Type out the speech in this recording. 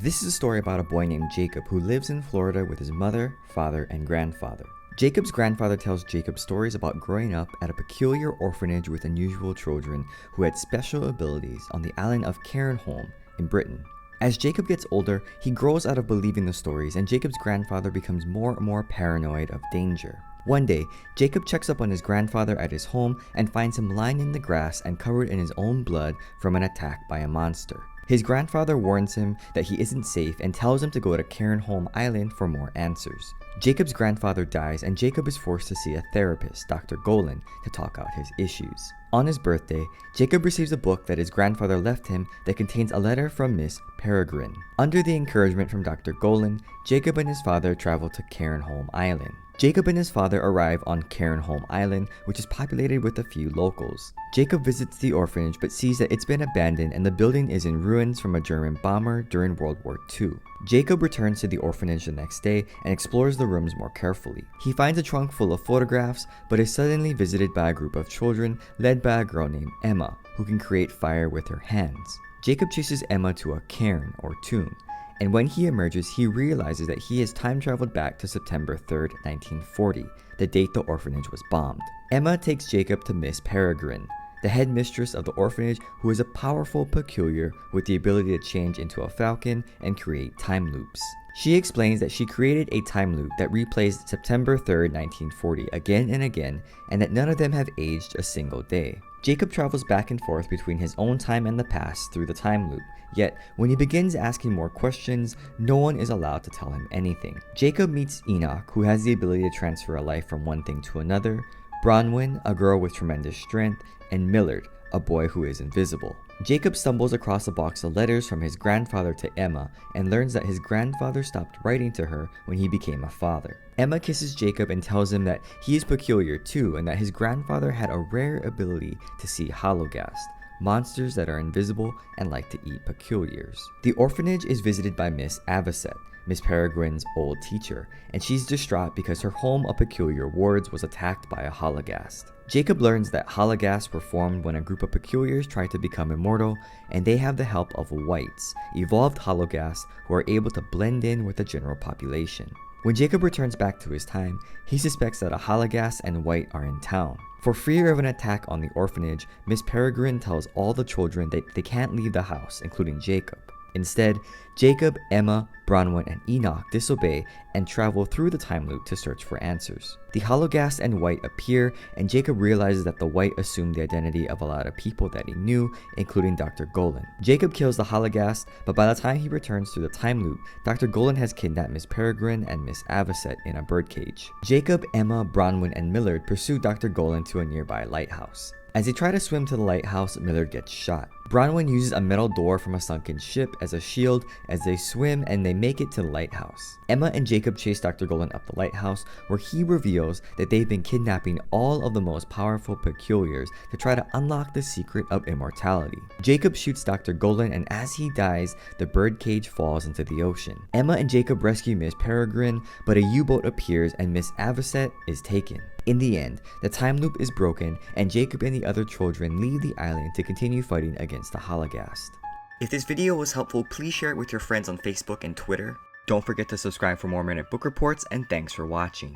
This is a story about a boy named Jacob who lives in Florida with his mother, father, and grandfather. Jacob's grandfather tells Jacob stories about growing up at a peculiar orphanage with unusual children who had special abilities on the island of Cairnholm in Britain. As Jacob gets older, he grows out of believing the stories, and Jacob's grandfather becomes more and more paranoid of danger. One day, Jacob checks up on his grandfather at his home and finds him lying in the grass and covered in his own blood from an attack by a monster. His grandfather warns him that he isn't safe and tells him to go to Cairnholm Island for more answers. Jacob's grandfather dies, and Jacob is forced to see a therapist, Dr. Golan, to talk out his issues. On his birthday, Jacob receives a book that his grandfather left him that contains a letter from Miss Peregrine. Under the encouragement from Dr. Golan, Jacob and his father travel to Cairnholm Island. Jacob and his father arrive on Cairnholm Island, which is populated with a few locals. Jacob visits the orphanage but sees that it's been abandoned and the building is in ruins from a German bomber during World War II. Jacob returns to the orphanage the next day and explores the rooms more carefully. He finds a trunk full of photographs but is suddenly visited by a group of children led by a girl named Emma, who can create fire with her hands. Jacob chases Emma to a cairn or tomb, and when he emerges, he realizes that he has time traveled back to September 3rd, 1940, the date the orphanage was bombed. Emma takes Jacob to Miss Peregrine, the headmistress of the orphanage, who is a powerful peculiar with the ability to change into a falcon and create time loops. She explains that she created a time loop that replays September 3rd, 1940 again and again, and that none of them have aged a single day. Jacob travels back and forth between his own time and the past through the time loop, yet when he begins asking more questions, no one is allowed to tell him anything. Jacob meets Enoch, who has the ability to transfer a life from one thing to another, Bronwyn, a girl with tremendous strength, and Millard, a boy who is invisible. Jacob stumbles across a box of letters from his grandfather to Emma and learns that his grandfather stopped writing to her when he became a father. Emma kisses Jacob and tells him that he is peculiar too, and that his grandfather had a rare ability to see hologast, monsters that are invisible and like to eat peculiars. The orphanage is visited by Miss Avocet, Miss Peregrine's old teacher, and she's distraught because her home of peculiar wards was attacked by a hologast. Jacob learns that hologasts were formed when a group of peculiars tried to become immortal, and they have the help of whites, evolved hologasts who are able to blend in with the general population. When Jacob returns back to his time, he suspects that a hologast and white are in town. For fear of an attack on the orphanage, Miss Peregrine tells all the children that they can't leave the house, including Jacob. Instead, Jacob, Emma, Bronwyn, and Enoch disobey and travel through the time loop to search for answers. The hologast and white appear, and Jacob realizes that the white assumed the identity of a lot of people that he knew, including Dr. Golan. Jacob kills the hologast, but by the time he returns through the time loop, Dr. Golan has kidnapped Miss Peregrine and Miss Avocet in a birdcage. Jacob, Emma, Bronwyn, and Millard pursue Dr. Golan to a nearby lighthouse. As they try to swim to the lighthouse, Millard gets shot. Bronwyn uses a metal door from a sunken ship as a shield as they swim, and they make it to the lighthouse. Emma and Jacob chase Dr. Golan up the lighthouse, where he reveals that they've been kidnapping all of the most powerful peculiars to try to unlock the secret of immortality. Jacob shoots Dr. Golan, and as he dies, the birdcage falls into the ocean. Emma and Jacob rescue Miss Peregrine, but a U-boat appears and Miss Avocet is taken. In the end, the time loop is broken, and Jacob and the other children leave the island to continue fighting against the hologast. If this video was helpful, please share it with your friends on Facebook and Twitter. Don't forget to subscribe for more Minute Book Reports, and thanks for watching.